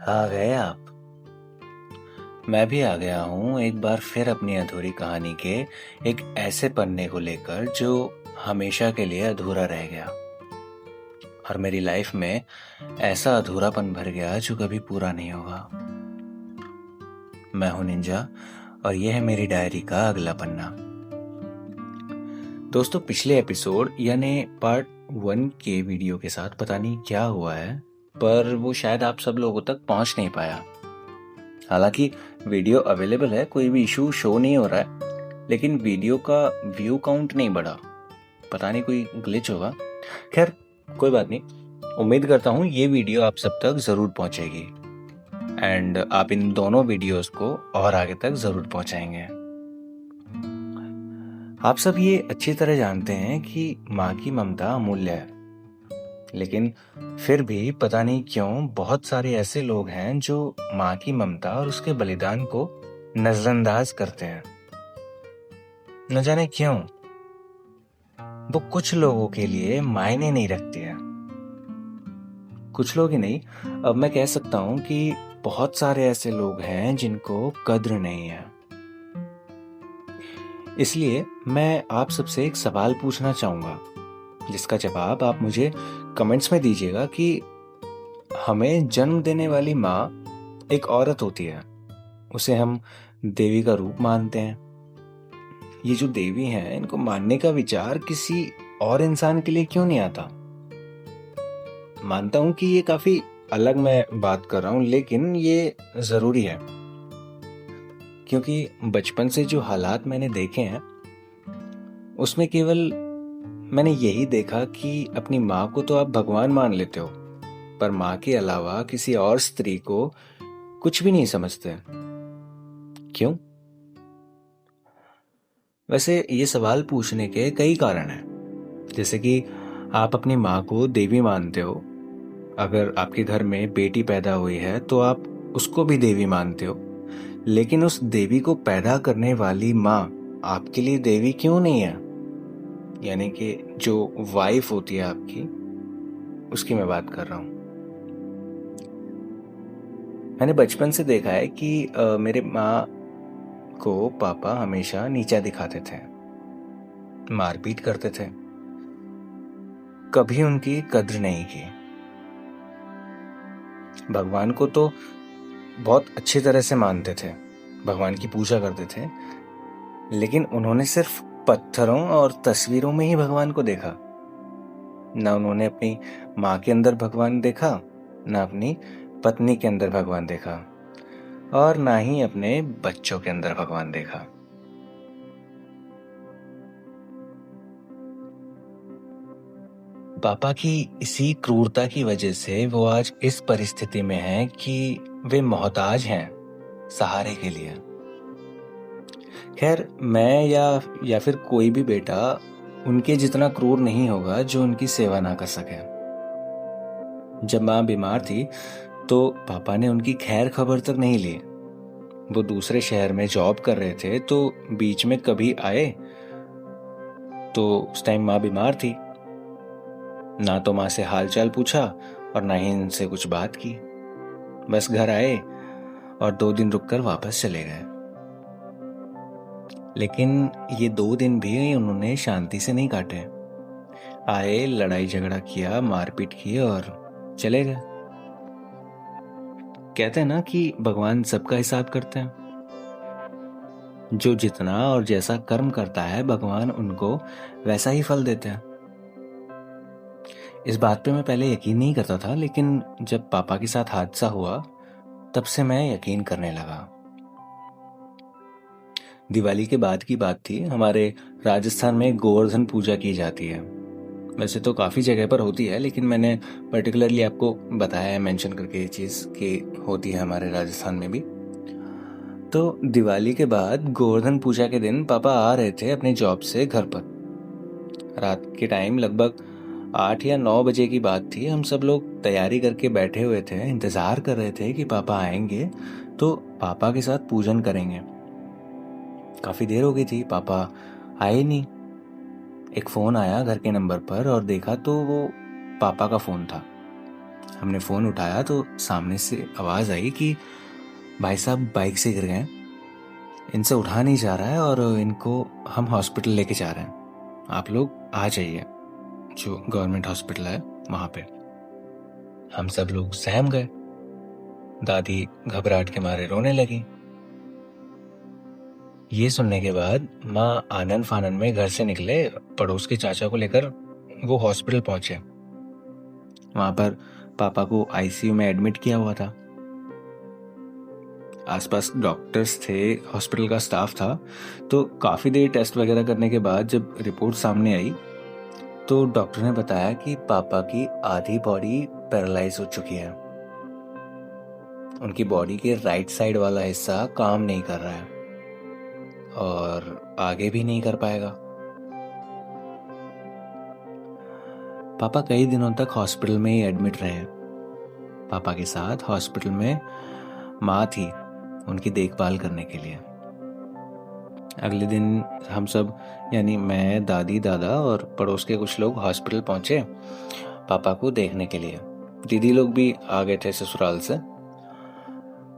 आ गए आप। मैं भी आ गया हूँ एक बार फिर अपनी अधूरी कहानी के एक ऐसे पन्ने को लेकर जो हमेशा के लिए अधूरा रह गया। और मेरी लाइफ में ऐसा अधूरापन भर गया जो कभी पूरा नहीं होगा। मैं हूँ निंजा और यह है मेरी डायरी का अगला पन्ना। दोस्तों, पिछले एपिसोड यानी पार्ट 1 के वीडियो के साथ पता नहीं क्या हुआ है, पर वो शायद आप सब लोगों तक पहुंच नहीं पाया। हालांकि वीडियो अवेलेबल है, कोई भी इशू शो नहीं हो रहा है, लेकिन वीडियो का व्यू काउंट नहीं बढ़ा। पता नहीं कोई ग्लिच होगा। खैर, कोई बात नहीं। उम्मीद करता हूँ ये वीडियो आप सब तक जरूर पहुंचेगी एंड आप इन दोनों वीडियोस को और आगे तक जरूर पहुंचाएंगे। आप सब ये अच्छी तरह जानते हैं कि माँ की ममता अमूल्य है, लेकिन फिर भी पता नहीं क्यों बहुत सारे ऐसे लोग हैं जो माँ की ममता और उसके बलिदान को नजरअंदाज करते हैं। न जाने क्यों वो कुछ लोगों के लिए मायने नहीं रखती है। कुछ लोग ही नहीं, अब मैं कह सकता हूं कि बहुत सारे ऐसे लोग हैं जिनको कद्र नहीं है। इसलिए मैं आप सबसे एक सवाल पूछना चाहूंगा, जिसका जवाब आप मुझे कमेंट्स में दीजिएगा कि हमें जन्म देने वाली माँ एक औरत होती है, उसे हम देवी का रूप मानते हैं। ये जो देवी हैं, इनको मानने का विचार किसी और इंसान के लिए क्यों नहीं आता? मानता हूं कि ये काफी अलग मैं बात कर रहा हूं, लेकिन ये जरूरी है, क्योंकि बचपन से जो हालात मैंने देखे हैं उसमें केवल मैंने यही देखा कि अपनी माँ को तो आप भगवान मान लेते हो, पर माँ के अलावा किसी और स्त्री को कुछ भी नहीं समझते। क्यों? वैसे ये सवाल पूछने के कई कारण हैं। जैसे कि आप अपनी माँ को देवी मानते हो, अगर आपके घर में बेटी पैदा हुई है तो आप उसको भी देवी मानते हो, लेकिन उस देवी को पैदा करने वाली माँ आपके लिए देवी क्यों नहीं है? यानी कि जो वाइफ होती है आपकी, उसकी मैं बात कर रहा हूँ। मैंने बचपन से देखा है कि मेरे माँ को पापा हमेशा नीचा दिखाते थे, मारपीट करते थे, कभी उनकी कद्र नहीं की। भगवान को तो बहुत अच्छी तरह से मानते थे, भगवान की पूजा करते थे, लेकिन उन्होंने सिर्फ पत्थरों और तस्वीरों में ही भगवान को देखा। ना उन्होंने अपनी माँ के अंदर भगवान देखा, ना अपनी पत्नी के अंदर भगवान देखा, और ना ही अपने बच्चों के अंदर भगवान देखा। पापा की इसी क्रूरता की वजह से वो आज इस परिस्थिति में हैं कि वे मोहताज हैं सहारे के लिए। खैर, मैं या फिर कोई भी बेटा उनके जितना क्रूर नहीं होगा जो उनकी सेवा ना कर सके। जब माँ बीमार थी तो पापा ने उनकी खैर खबर तक नहीं ली। वो दूसरे शहर में जॉब कर रहे थे, तो बीच में कभी आए तो उस टाइम माँ बीमार थी। ना तो माँ से हालचाल पूछा और ना ही इनसे कुछ बात की। बस घर आए और 2 दिन रुककर वापस चले गए। लेकिन ये 2 दिन भी उन्होंने शांति से नहीं काटे। आए, लड़ाई झगड़ा किया, मारपीट की और चले गए। कहते हैं ना कि भगवान सबका हिसाब करते हैं। जो जितना और जैसा कर्म करता है, भगवान उनको वैसा ही फल देते हैं। इस बात पे मैं पहले यकीन नहीं करता था, लेकिन जब पापा के साथ हादसा हुआ तब से मैं यकीन करने लगा। दिवाली के बाद की बात थी। हमारे राजस्थान में गोवर्धन पूजा की जाती है। वैसे तो काफ़ी जगह पर होती है, लेकिन मैंने पर्टिकुलरली आपको बताया है, मेंशन करके ये चीज़ कि होती है हमारे राजस्थान में भी। तो दिवाली के बाद गोवर्धन पूजा के दिन पापा आ रहे थे अपने जॉब से घर पर। रात के टाइम लगभग 8 या 9 बजे की बात थी। हम सब लोग तैयारी करके बैठे हुए थे, इंतज़ार कर रहे थे कि पापा आएंगे तो पापा के साथ पूजन करेंगे। काफ़ी देर हो गई थी, पापा आए नहीं। एक फ़ोन आया घर के नंबर पर और देखा तो वो पापा का फ़ोन था। हमने फ़ोन उठाया तो सामने से आवाज़ आई कि भाई साहब बाइक से गिर गए, इनसे उठा नहीं जा रहा है और इनको हम हॉस्पिटल लेके जा रहे हैं, आप लोग आ जाइए, जो गवर्नमेंट हॉस्पिटल है वहाँ पे। हम सब लोग सहम गए। दादी घबराहट के मारे रोने लगी। ये सुनने के बाद माँ आनन फानन में घर से निकले, पड़ोस के चाचा को लेकर वो हॉस्पिटल पहुंचे। वहां पर पापा को आईसीयू में एडमिट किया हुआ था। आसपास डॉक्टर्स थे, हॉस्पिटल का स्टाफ था। तो काफ़ी देर टेस्ट वगैरह करने के बाद जब रिपोर्ट सामने आई तो डॉक्टर ने बताया कि पापा की आधी बॉडी पैरालाइज हो चुकी है। उनकी बॉडी के राइट साइड वाला हिस्सा काम नहीं कर रहा है और आगे भी नहीं कर पाएगा। पापा कई दिनों तक हॉस्पिटल में ही एडमिट रहे। पापा के साथ हॉस्पिटल में माँ थी उनकी देखभाल करने के लिए। अगले दिन हम सब यानी मैं, दादी, दादा और पड़ोस के कुछ लोग हॉस्पिटल पहुंचे पापा को देखने के लिए। दीदी लोग भी आ गए थे ससुराल से।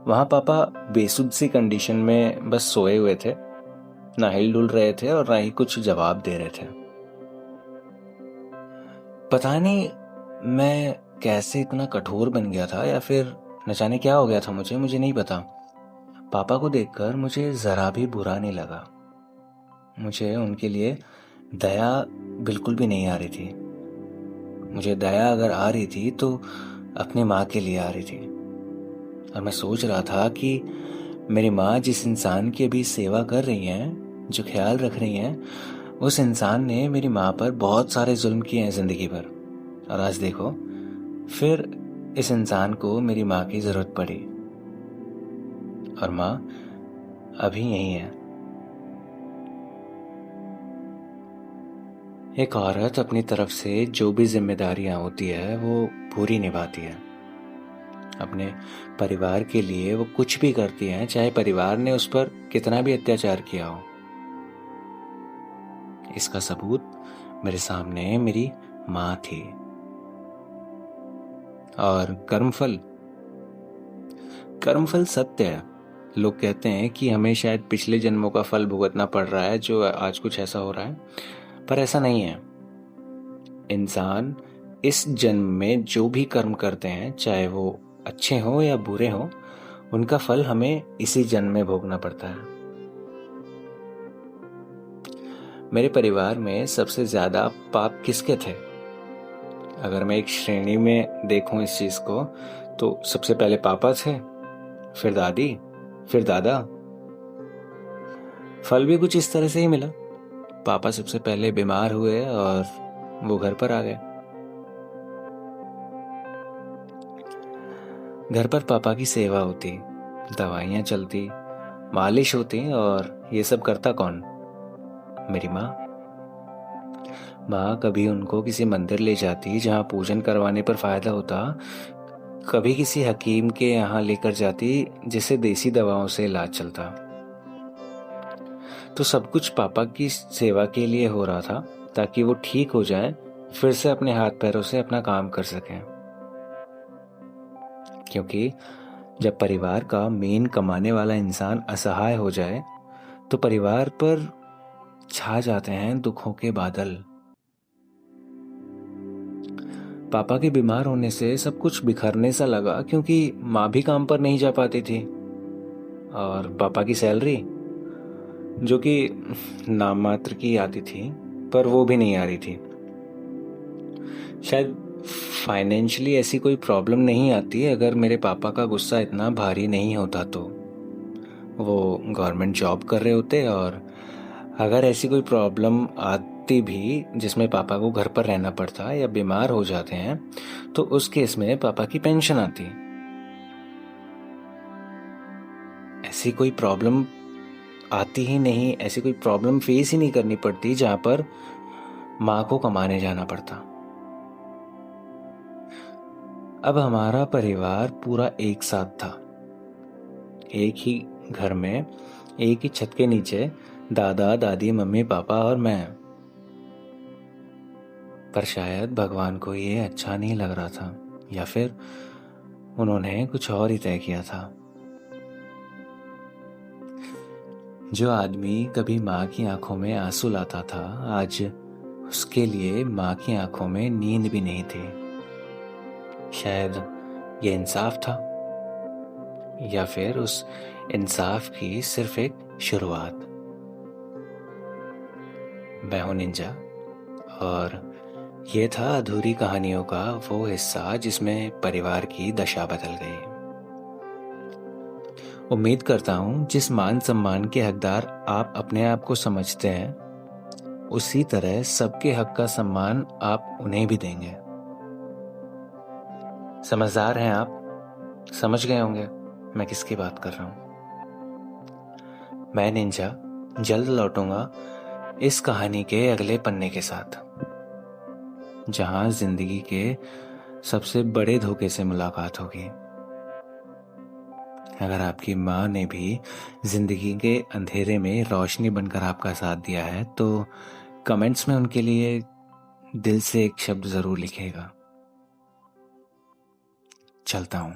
वहां पापा बेसुध सी कंडीशन में बस सोए हुए थे, ना हिल डुल रहे थे और ना ही कुछ जवाब दे रहे थे। पता नहीं मैं कैसे इतना कठोर बन गया था या फिर न जाने क्या हो गया था मुझे नहीं पता। पापा को देखकर मुझे जरा भी बुरा नहीं लगा। मुझे उनके लिए दया बिल्कुल भी नहीं आ रही थी। मुझे दया अगर आ रही थी तो अपनी माँ के लिए आ रही थी। और मैं सोच रहा था कि मेरी माँ जिस इंसान की अभी सेवा कर रही हैं, जो ख्याल रख रही हैं, उस इंसान ने मेरी माँ पर बहुत सारे जुल्म किए हैं जिंदगी भर। और आज देखो फिर इस इंसान को मेरी माँ की जरूरत पड़ी और माँ अभी यही है। एक औरत अपनी तरफ से जो भी जिम्मेदारियां होती है वो पूरी निभाती है। अपने परिवार के लिए वो कुछ भी करती है, चाहे परिवार ने उस पर कितना भी अत्याचार किया हो। इसका सबूत मेरे सामने मेरी माँ थी। और कर्मफल सत्य है। लोग कहते हैं कि हमें शायद पिछले जन्मों का फल भुगतना पड़ रहा है जो आज कुछ ऐसा हो रहा है, पर ऐसा नहीं है। इंसान इस जन्म में जो भी कर्म करते हैं, चाहे वो अच्छे हो या बुरे हो, उनका फल हमें इसी जन्म में भोगना पड़ता है। मेरे परिवार में सबसे ज्यादा पाप किसके थे? अगर मैं एक श्रेणी में देखूं इस चीज को तो सबसे पहले पापा थे, फिर दादी, फिर दादा। फल भी कुछ इस तरह से ही मिला। पापा सबसे पहले बीमार हुए और वो घर पर आ गए। घर पर पापा की सेवा होती, दवाइयाँ चलती, मालिश होती और ये सब करता कौन? मेरी माँ। माँ कभी उनको किसी मंदिर ले जाती जहाँ पूजन करवाने पर फायदा होता, कभी किसी हकीम के यहाँ लेकर जाती जिसे देसी दवाओं से इलाज चलता। तो सब कुछ पापा की सेवा के लिए हो रहा था ताकि वो ठीक हो जाए, फिर से अपने हाथ पैरों से अपना काम कर सकें। क्योंकि जब परिवार का मेन कमाने वाला इंसान असहाय हो जाए तो परिवार पर छा जाते हैं दुखों के बादल। पापा के बीमार होने से सब कुछ बिखरने सा लगा क्योंकि माँ भी काम पर नहीं जा पाती थी और पापा की सैलरी जो कि नाम मात्र की आती थी पर वो भी नहीं आ रही थी। शायद फाइनेंशियली ऐसी कोई प्रॉब्लम नहीं आती अगर मेरे पापा का गुस्सा इतना भारी नहीं होता तो वो गवर्नमेंट जॉब कर रहे होते। और अगर ऐसी कोई प्रॉब्लम आती भी जिसमें पापा को घर पर रहना पड़ता या बीमार हो जाते हैं तो उस केस में पापा की पेंशन आती। ऐसी कोई प्रॉब्लम आती ही नहीं, ऐसी कोई प्रॉब्लम फेस ही नहीं करनी पड़ती जहां पर माँ को कमाने जाना पड़ता। अब हमारा परिवार पूरा एक साथ था, एक ही घर में, एक ही छत के नीचे, दादा, दादी, मम्मी, पापा और मैं। पर शायद भगवान को ये अच्छा नहीं लग रहा था या फिर उन्होंने कुछ और ही तय किया था। जो आदमी कभी माँ की आंखों में आंसू लाता था, आज उसके लिए माँ की आंखों में नींद भी नहीं थी। शायद ये इंसाफ था, या फिर उस इंसाफ की सिर्फ एक शुरुआत। मैं हूं निंजा, और ये था अधूरी कहानियों का वो हिस्सा जिसमें परिवार की दशा बदल गई। उम्मीद करता हूं जिस मान सम्मान के हकदार आप अपने आप को समझते हैं, उसी तरह सबके हक का सम्मान आप उन्हें भी देंगे। समझदार हैं आप, समझ गए होंगे मैं किसकी बात कर रहा हूं। मैं निंजा जल्द लौटूंगा इस कहानी के अगले पन्ने के साथ, जहां जिंदगी के सबसे बड़े धोखे से मुलाकात होगी। अगर आपकी माँ ने भी जिंदगी के अंधेरे में रोशनी बनकर आपका साथ दिया है, तो कमेंट्स में उनके लिए दिल से एक शब्द जरूर लिखेगा। चलता हूँ।